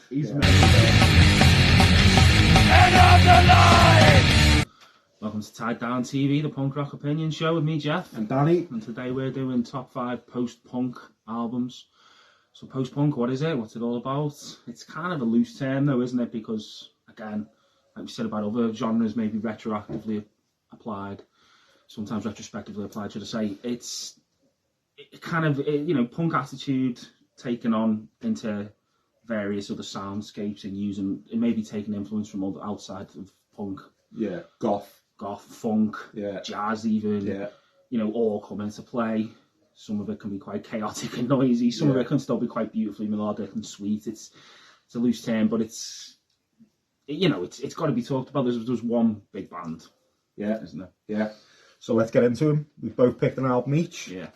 He's End of the line! Welcome to Tied Down TV, the punk rock opinion show with me, Geoff. And Danny. And today we're doing top 5 post-punk albums. So post-punk, what is it? What's it all about? It's kind of a loose term though, isn't it? Because, again, like we said about other genres, maybe retroactively applied, sometimes retrospectively applied, should I say. It's kind of, punk attitude taken on into various other soundscapes and using, it may be taking influence from other outside of punk. Yeah, goth, funk, yeah, jazz even, yeah. All come into play. Some of it can be quite chaotic and noisy. Some of it can still be quite beautifully melodic and sweet. It's a loose term, but it's got to be talked about. There's one big band, isn't there? Yeah. So let's get into them. We've both picked an album each. Yeah.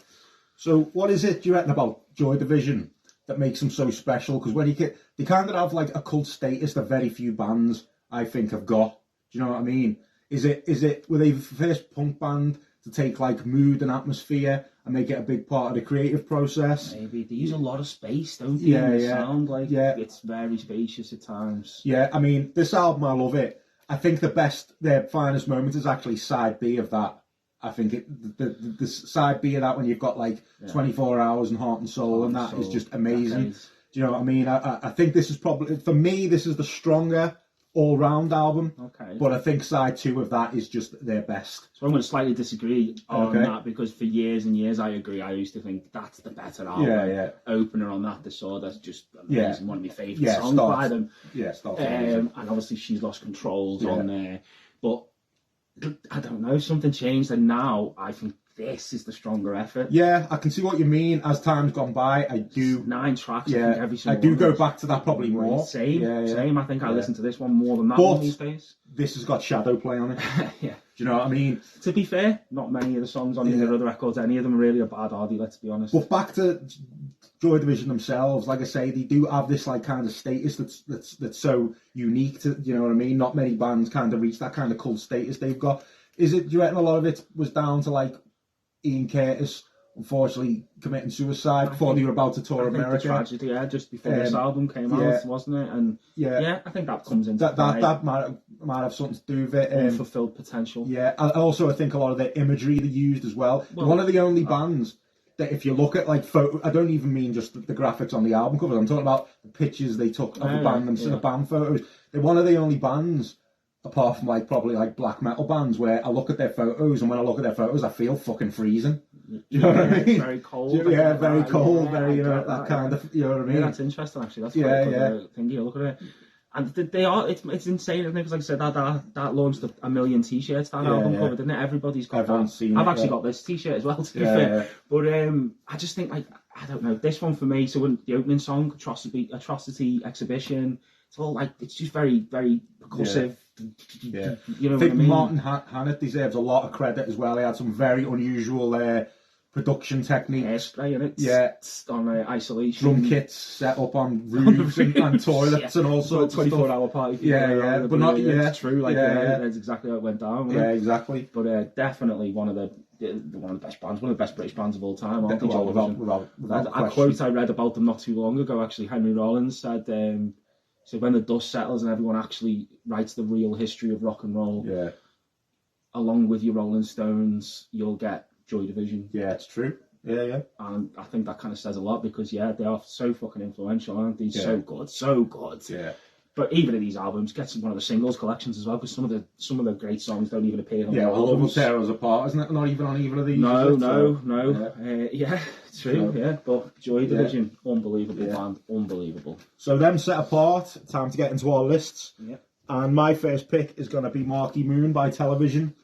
So what is it, do you reckon, about Joy Division that makes them so special? Because when they kind of have like a cult status that very few bands, I think, have got. Do you know what I mean? Were they the first punk band to take like mood and atmosphere and make it a big part of the creative process? Maybe. They use a lot of space, don't they? Yeah, in the yeah. sound, it's very spacious at times. Yeah, I mean, this album, I love it. I think their finest moment is actually side B of that. I think the side B of that, when you've got like 24 Hours and Heart and Soul, and that is just amazing. Decades. Do you know what I mean? I think this is probably, for me, this is the stronger all-round album. Okay. But I think side 2 of that is just their best. So I'm going to slightly disagree on that, because for years and years I agree. I used to think that's the better album. Yeah. Opener on that, Disorder's just amazing. One of my favourite songs Start. by them. Yeah, Start. And obviously She's Lost Control's on there. But I don't know, something changed, and now I think this is the stronger effort. Yeah, I can see what you mean. As time's gone by, I do. It's 9 tracks. Yeah, I think every single I do one go back to that probably more. Same. I think I listen to this one more than that one these days. This has got Shadow Play on it. Yeah. Do you know what I mean? To be fair, not many of the songs on either of the records, any of them really are bad, are they? Let's be honest. But back to Joy Division themselves, like I say, they do have this like kind of status that's so unique to, you know what I mean? Not many bands kind of reach that kind of cult status they've got. Do you reckon a lot of it was down to like Ian Curtis unfortunately committing suicide before they were about to tour America? The tragedy, just before this album came out, wasn't it? And I think that comes into play. That might have something to do with it. Unfulfilled potential. Yeah, I think a lot of the imagery they used as well. One of the only bands that, if you look at like photo, I don't even mean just the graphics on the album covers. I'm talking about the pictures they took of the band and the band photos. They're one of the only bands, apart from like probably like black metal bands, where I look at their photos, and when I look at their photos, I feel fucking freezing. You know what I mean? Very cold. Yeah, very cold. Very, that kind of. You know what I mean? Yeah, that's interesting actually. That's quite good thing. You look at it, and they are. It's insane, isn't it? Because like I said, that launched a million T-shirts. That album cover, didn't it? Everybody's got that. I've actually got this T-shirt as well, to be fair. But I just think, like, I don't know, this one for me. So when the opening song, Atrocity Exhibition, it's all like, it's just very, very percussive. Yeah. You know I think what I mean? Martin Hannett deserves a lot of credit as well. He had some very unusual production techniques. Hairspray in it. Yeah. On isolation. Drum kits set up on roofs and toilets and all sorts of 24-hour party. Yeah. But not, it's true. Like, that's exactly how it went down. Yeah, exactly. But definitely one of the best bands, one of the best British bands of all time. Without a quote I read about them not too long ago, actually, Henry Rollins said, so when the dust settles and everyone actually writes the real history of rock and roll, along with your Rolling Stones, you'll get Joy Division. Yeah, it's true. Yeah. And I think that kind of says a lot, because they are so fucking influential, aren't they? So good. Yeah. But even in these albums, get one of the singles collections as well, because some of the great songs don't even appear on the albums. All of them tear us apart, isn't it? Not even on either of these. No. True. But Joy Division, unbelievable band, unbelievable. So them set apart. Time to get into our lists. Yeah. And my first pick is going to be Marquee Moon by Television.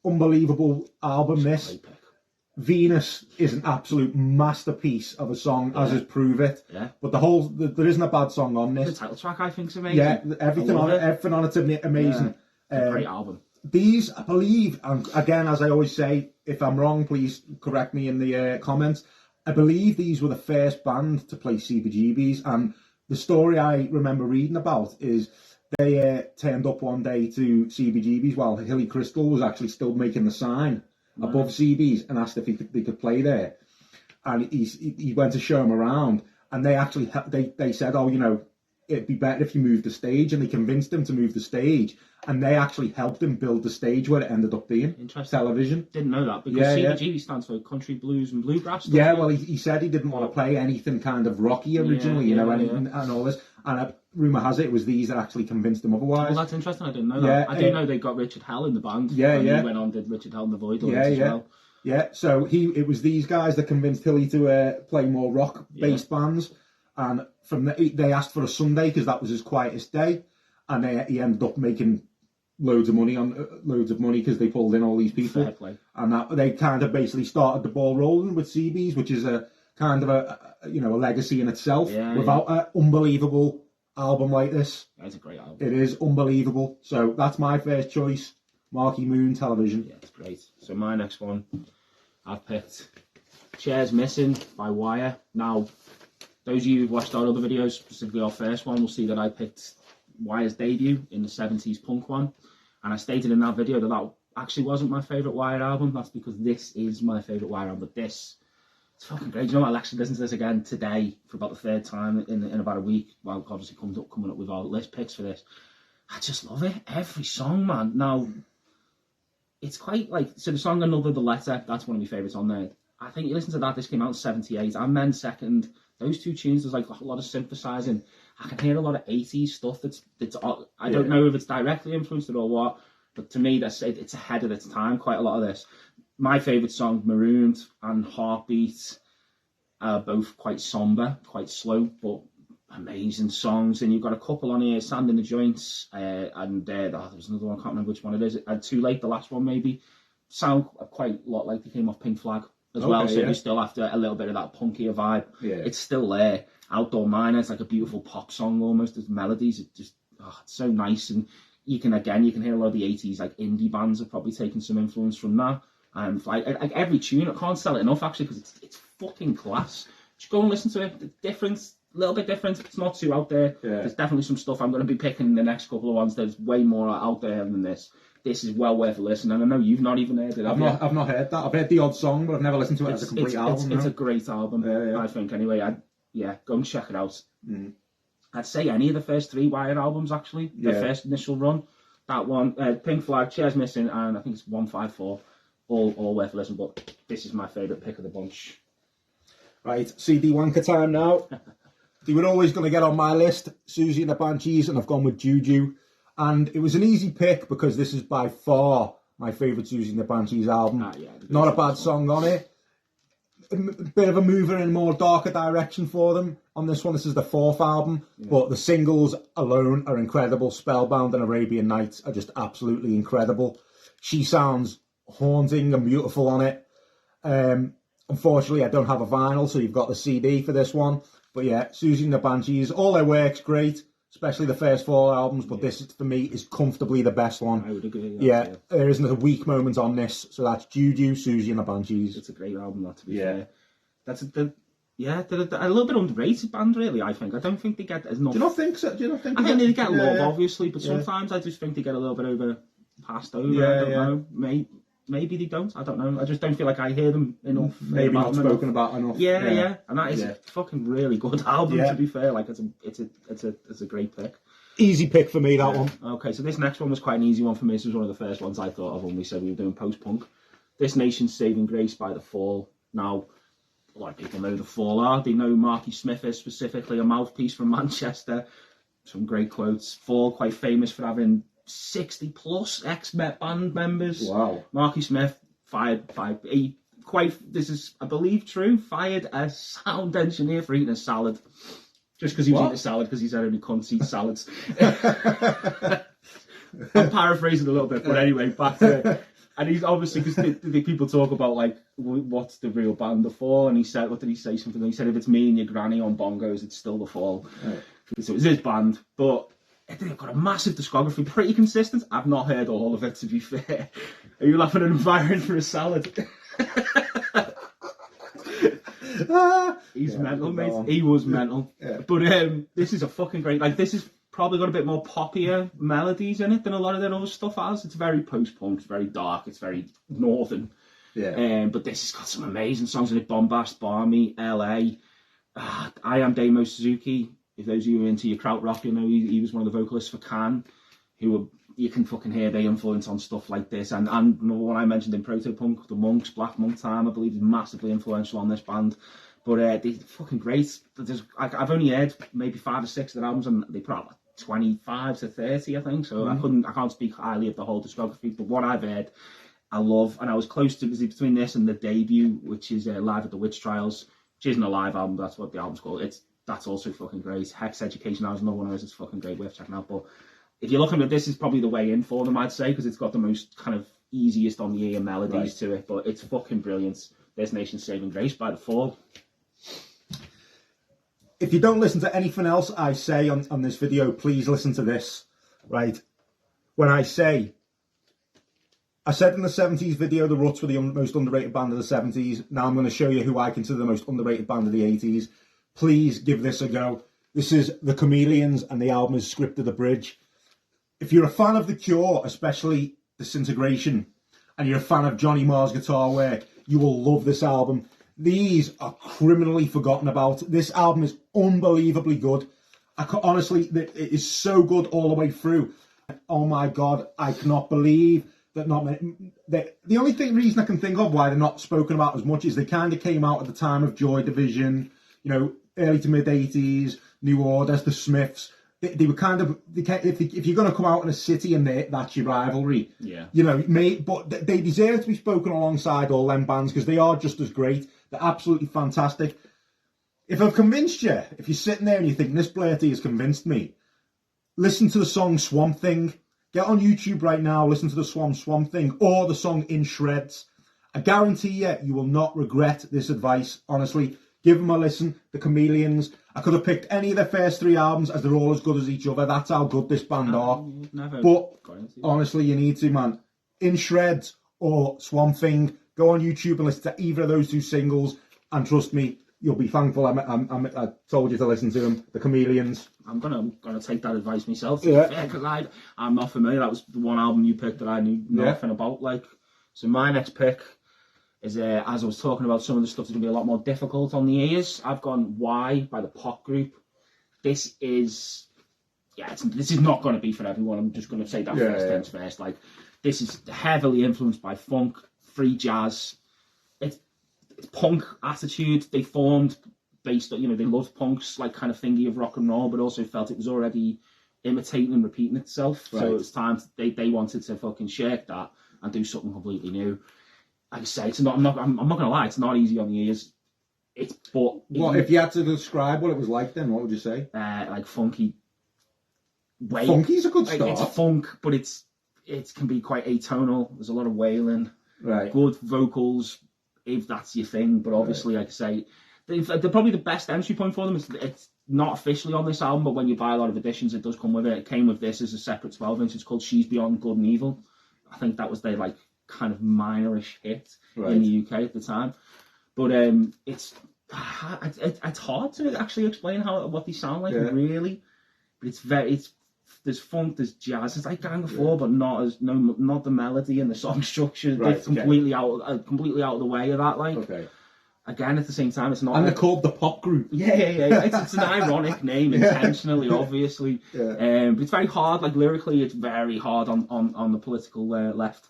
Unbelievable album, this. Venus is an absolute masterpiece of a song, as is Prove It. Yeah. But there isn't a bad song on this. The title track, I think, is amazing. Yeah, everything on it's amazing. Yeah. It's a great album. These, I believe, and again, as I always say, if I'm wrong, please correct me in the comments. I believe these were the first band to play CBGBs, and the story I remember reading about is they turned up one day to CBGBs while Hilly Crystal was actually still making the sign above CBs, and asked if they could play there. and he went to show him around, and they actually they said, oh, you know, it'd be better if you moved the stage, and they convinced him to move the stage, and they actually helped him build the stage where it ended up being. Interesting. Television. Didn't know that, because CBGB stands for Country Blues and Bluegrass. Yeah, well, he said he didn't want to play anything kind of rocky originally, you know, and all this. And rumour has it was these that actually convinced him otherwise. Well, that's interesting. I didn't know that. I do know they got Richard Hell in the band. He went on, did Richard Hell and the Void as well. Yeah, so it was these guys that convinced Hilly to play more rock-based bands, and they asked for a Sunday because that was his quietest day, and he ended up making loads of money because they pulled in all these people, and that they kind of basically started the ball rolling with CBs, which is a kind of a legacy in itself. Without an unbelievable album like this, it's a great album. It is unbelievable. So that's my first choice. Marquee Moon Television. Yeah, it's great. So my next one, I've picked Chairs Missing by Wire. Now, those of you who've watched our other videos, specifically our first one, will see that I picked Wire's debut in the 70s punk one. And I stated in that video that actually wasn't my favourite Wire album. That's because this is my favourite Wire album. But it's fucking great. You know what? I'll actually listen to this again today for about the third time in about a week. Well, obviously coming up with our list picks for this. I just love it. Every song, man. Now, it's quite like, so the song Another the Letter, that's one of my favourites on there. I think you listen to that, this came out in 78. And Men Second, those two tunes, there's like a lot of synthesising. I can hear a lot of 80s stuff that's I don't know if it's directly influenced it or what, but to me, it's ahead of its time, quite a lot of this. My favourite song, Marooned and Heartbeat, are both quite sombre, quite slow, but amazing songs. And you've got a couple on here, Sand in the Joints, and there was another one, I can't remember which one it is. Too Late, the last one maybe, sound quite a lot like they came off Pink Flag as well, so you still have a little bit of that punkier vibe. It's still there. Outdoor Miner, it's like a beautiful pop song almost. There's melodies, it's so nice. And you can hear a lot of the 80s like indie bands have probably taken some influence from that. Like every tune, I can't sell it enough actually, because it's fucking class. Just go and listen to it. It's different, a little bit different. It's not too out there. There's definitely some stuff I'm going to be picking in the next couple of ones. There's way more out there than this. This is well worth a listen, and I know you've not even heard it. I've not heard that. I've heard the odd song, but I've never listened to it as a complete album. It's a great album, I think. Anyway, go and check it out. I'd say any of the first three Wired albums, actually. The first initial run. That one, Pink Flag, Chairs Missing, and I think it's 154. All worth a listen, but this is my favourite pick of the bunch. Right, CD wanker time now. They were always going to get on my list, Siouxsie and the Banshees, and I've gone with Juju. And it was an easy pick because this is by far my favourite Siouxsie and the Banshees album. Not a bad song on it. A bit of a mover in a more darker direction for them on this one. This is the fourth album, but the singles alone are incredible. Spellbound and Arabian Nights are just absolutely incredible. She sounds haunting and beautiful on it. Unfortunately, I don't have a vinyl, so you've got the CD for this one. But yeah, Siouxsie and the Banshees, all their work's great, especially the first four albums, but this, for me, is comfortably the best one. I would agree. There isn't a weak moment on this, so that's Juju, Siouxsie and the Banshees. It's a great album, that, to be fair. They're a little bit underrated band, really, I think. I don't think they get as enough... Do you not think so? I think they get love, obviously, but sometimes I just think they get a little bit passed over. I don't know. Maybe they don't. I don't know. I just don't feel like I hear them enough. Maybe not spoken about enough. Yeah. And that is a fucking really good album, to be fair. Like, it's a great pick. Easy pick for me, that one. Okay, so this next one was quite an easy one for me. This was one of the first ones I thought of when we said we were doing post-punk. This Nation's Saving Grace by The Fall. Now, a lot of people know The Fall are. They know Marky Smith is specifically a mouthpiece from Manchester. Some great quotes. Fall, quite famous for having 60 plus ex-Met band members. Wow. Marky Smith this is, I believe, true, fired a sound engineer for eating a salad. Just because he was eating a salad, because he said only cunts eat salads. I'm paraphrasing a little bit, but anyway, back to it. And he's obviously, because the people talk about, like, what's the real band, The Fall? And he said, what did he say? Something. He said, if it's me and your granny on bongos, it's still The Fall. So it's his band, but they've got a massive discography, pretty consistent. I've not heard all of it, to be fair. Are you laughing at him firing for a salad? He's mental, mate. He was mental. But this is a fucking great... Like, this has probably got a bit more poppier melodies in it than a lot of their other stuff has. It's very post-punk, it's very dark, it's very northern. Yeah. But this has got some amazing songs in it. Bombast, Barmy, LA. I Am Damo Suzuki. If those of you who are into your krautrock, you know, he was one of the vocalists for Can, who were, you can fucking hear they influence on stuff like this. And what I mentioned in Protopunk, the Monks, Black Monk Time, I believe is massively influential on this band. But they're fucking great. I've only heard maybe 5 or 6 of their albums, and they put out like 25 to 30, I think. So I can't speak highly of the whole discography. But what I've heard, I love, and I was close to between this and the debut, which is Live at the Witch Trials, which isn't a live album. That's what the album's called. That's also fucking great. Hex Education, that was another one of those. It's fucking great. Worth checking out. But if you're looking at this, is probably the way in for them, I'd say, because it's got the most kind of easiest on the ear melodies to it. But it's fucking brilliant. There's Nation's Saving Grace by The Fall. If you don't listen to anything else I say on this video, please listen to this, right? When I said in the 70s video, the Ruts were the most underrated band of the 70s. Now I'm going to show you who I consider the most underrated band of the 80s. Please give this a go. This is the Chameleons, and the album is Script of the Bridge. If you're a fan of The Cure, especially Disintegration, and you're a fan of Johnny Marr's guitar work, you will love this album. These are criminally forgotten about. This album is unbelievably good. Honestly, it is so good all the way through. Oh my God, I cannot believe that the only reason I can think of why they're not spoken about as much is they kind of came out at the time of Joy Division, you know, early to mid 80s, New Order, the Smiths. They were kind of, if you're going to come out in a city and that's your rivalry, you know, but they deserve to be spoken alongside all them bands because they are just as great. They're absolutely fantastic. If I've convinced you, if you're sitting there and you think this Blairty has convinced me, listen to the song Swamp Thing. Get on YouTube right now, listen to the Swamp Thing, or the song In Shreds. I guarantee you will not regret this advice, honestly. Give them a listen, the Chameleons. I could have picked any of their first 3 albums as they're all as good as each other. That's how good this band are. But honestly, you need to, man. In Shreds or Swamp Thing, go on YouTube and listen to either of those 2 singles, and trust me, you'll be thankful I told you to listen to them. The Chameleons. I'm gonna take that advice myself. Yeah, because I'm not familiar. That was the one album you picked that I knew nothing about. Like, so my next pick is as I was talking about, some of the stuff that's gonna be a lot more difficult on the ears. I've gone Why by the Pop Group. This is not gonna be for everyone. I'm just gonna say that first things first. Like, this is heavily influenced by funk, free jazz. It's punk attitude. They formed based on, you know, they loved punk's like kind of thingy of rock and roll, but also felt it was already imitating and repeating itself. So it was time they wanted to fucking shake that and do something completely new. Like I say, it's not. I'm not gonna lie. It's not easy on the ears. If you had to describe what it was like, then what would you say? Like funky. Funky's a good start. It's funk, but it can be quite atonal. There's a lot of wailing. Right. Good vocals, if that's your thing. But obviously, like I say, they're probably the best entry point for them. It's not officially on this album, but when you buy a lot of editions, it does come with it. It came with this as a separate 12-inch. It's called She's Beyond Good and Evil. I think that was their like kind of minorish hit in the UK at the time. But it's hard to actually explain what they sound like really. But there's funk, there's jazz. It's like Gang of Four, but not the melody and the song structure. They're completely out of the way of that. Like, again, at the same time, it's not. And they're called the Pop Group. Yeah. It's an ironic name, intentionally, obviously. But it's very hard. Like, lyrically, it's very hard on the political left.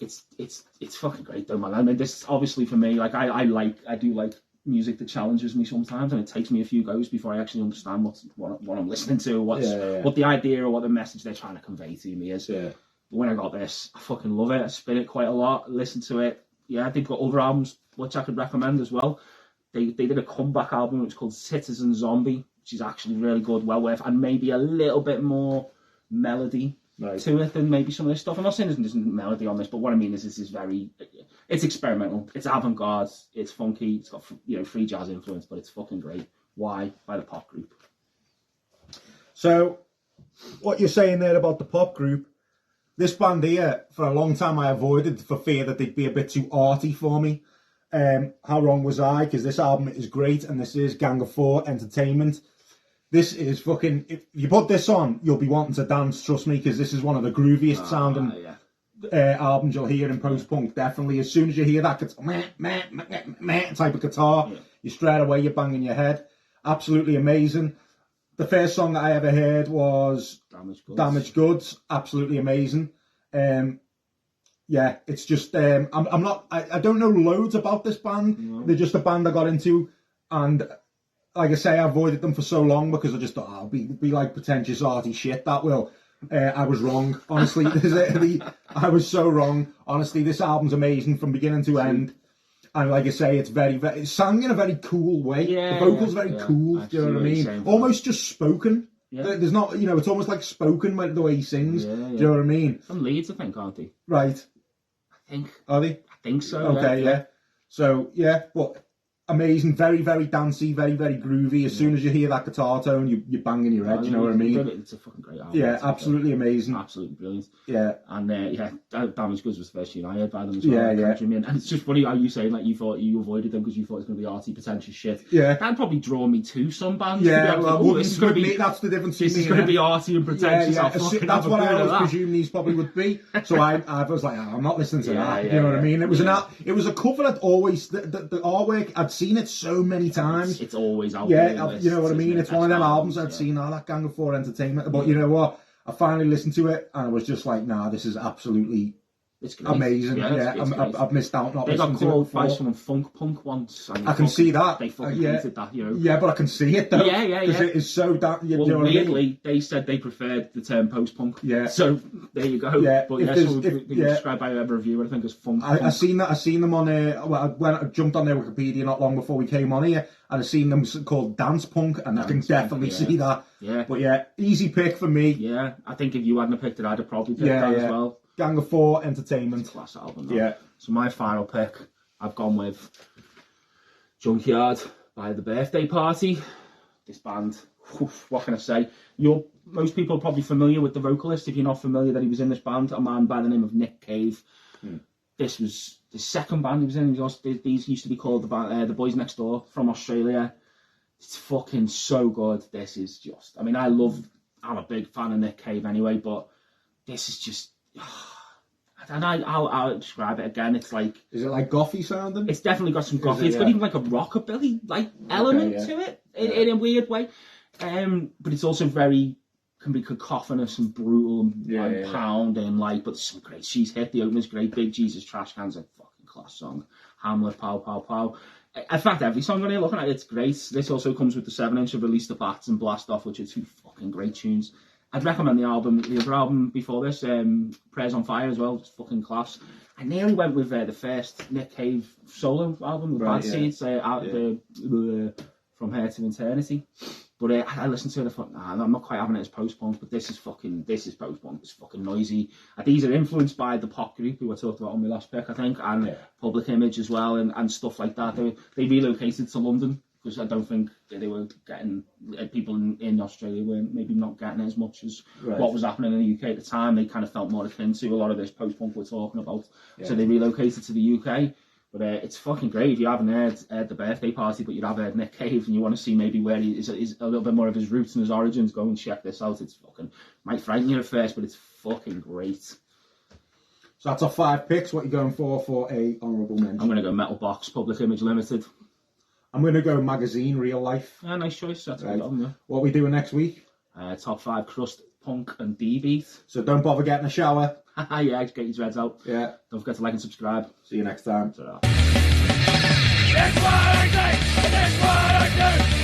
It's fucking great though, man. I mean, this obviously for me, like I do like music that challenges me sometimes, and it takes me a few goes before I actually understand what I'm listening to, what the idea or what the message they're trying to convey to me is. But when I got this, I fucking love it. I spin it quite a lot, listen to it. Yeah, they've got other albums which I could recommend as well. They did a comeback album which is called Citizen Zombie, which is actually really good, well worth, and maybe a little bit more melody to it than maybe some of this stuff. I'm not saying there's melody on this, but what I mean is this is it's experimental, it's avant-garde, it's funky, it's got free jazz influence, but it's fucking great. Why? By the Pop Group. So, what you're saying there about the Pop Group, this band here, for a long time I avoided for fear that they'd be a bit too arty for me. How wrong was I? Because this album is great, and this is Gang of Four Entertainment. This is fucking... If you put this on, you'll be wanting to dance, trust me, because this is one of the grooviest sounding albums you'll hear in post-punk, definitely. As soon as you hear that type of guitar, you straight away, you're banging your head. Absolutely amazing. The first song that I ever heard was Damaged Goods. Absolutely amazing. Yeah, it's just, I don't know loads about this band. No. They're just a band I got into, and like I say, I avoided them for so long because I just thought, I'll be like pretentious arty shit, that will. I was wrong, honestly. I was so wrong. Honestly, this album's amazing from beginning to end. And like I say, it's it's sang in a very cool way. Yeah, the vocal's very cool, do you know what I mean? Almost just spoken. Yeah. There's not, it's almost like spoken the way he sings. Yeah, yeah. Do you know what I mean? Some Leeds, I think, aren't they? Right. I think. Are they? I think so. Okay, yeah. So, yeah, but amazing, very, very dancey, very, very groovy. As soon as you hear that guitar tone, you're banging your head, you know what I mean? It's a fucking great album. Yeah, absolutely amazing. Absolutely brilliant. Yeah. And Damaged Goods was the first tune I heard by them as well. Yeah. And it's just funny how you say, like, you thought you avoided them because you thought it was going to be arty, pretentious shit. Yeah. That'd probably draw me to some bands. Yeah, this is going to be, that's the difference. This is going to be arty and pretentious. Yeah. That's what I always presumed these probably would be. So I was like, I'm not listening to that. You know what I mean? It was a cover that always, the artwork, I'd seen it so many times. It's always out there. Yeah, you know what I mean? It's one of them albums I'd seen, that Gang of Four Entertainment. But you know what? I finally listened to it and I was just like, nah, this is absolutely amazing. Yeah, I've missed out not listening to it. They got called by someone Funk Punk once. I can see that. They fucking hated that, Yeah, but I can see it though. Yeah. Because it is so that. Well, you know weirdly, they said they preferred the term post-punk. Yeah. So there you go. Yeah. But described by whoever reviewer, I think, as funk. I seen that. I seen them on. When I jumped on their Wikipedia not long before we came on here, and I seen them called dance punk, and I can definitely see that. Yeah. But yeah, easy pick for me. Yeah, I think if you hadn't picked it, I'd have probably picked that as well. Gang of Four Entertainment. It's a class album, though. Yeah. So my final pick, I've gone with Junkyard by The Birthday Party. This band, what can I say? Most people are probably familiar with the vocalist. If you're not familiar that he was in this band, a man by the name of Nick Cave. This was the second band he was in. These used to be called the Boys Next Door from Australia. It's fucking so good. This is just, I'm a big fan of Nick Cave anyway, but this is just, and I'll describe it again. It's like, is it like gothy sounding? It's definitely got some gothy. It's got even like a rockabilly element to it in a weird way. But it's also can be cacophonous and brutal and pounding, but some great. She's Hit, the opener's great. Big Jesus Trash Can's a fucking class song. Hamlet, Pow Pow Pow. In fact, every song on here, looking at it, it's great. This also comes with the 7-inch of Release the Bats and Blast Off, which are two fucking great tunes. I'd recommend the other album before this, Prayers on Fire as well. It's fucking class. I nearly went with the first Nick Cave solo album, Banshees, From Here to Eternity. But I listened to it and I thought, I'm not quite having it as post-punk, but this is post-punk. It's fucking noisy. These are influenced by the pop group who I talked about on my last pick, I think, and Public Image as well, and stuff like that. They relocated to London, because I don't think they were getting, people in Australia were maybe not getting as much as what was happening in the UK at the time. They kind of felt more akin to a lot of this post-punk we're talking about. Yeah. So they relocated to the UK. But it's fucking great. If you haven't heard The Birthday Party, but you have heard Nick Cave and you want to see maybe where he is a little bit more of his roots and his origins, go and check this out. It's fucking, might frighten you at first, but it's fucking great. So that's our 5 picks. What are you going for a honourable mention? I'm going to go Metal Box, Public Image Limited. I'm going to go Magazine, Real Life. Yeah, nice choice. That's right. What are we doing next week? Top 5 Crust, Punk and D-Beat. So don't bother getting a shower. Yeah, just get your dreads out. Yeah. Don't forget to like and subscribe. See you next time. That's what I do.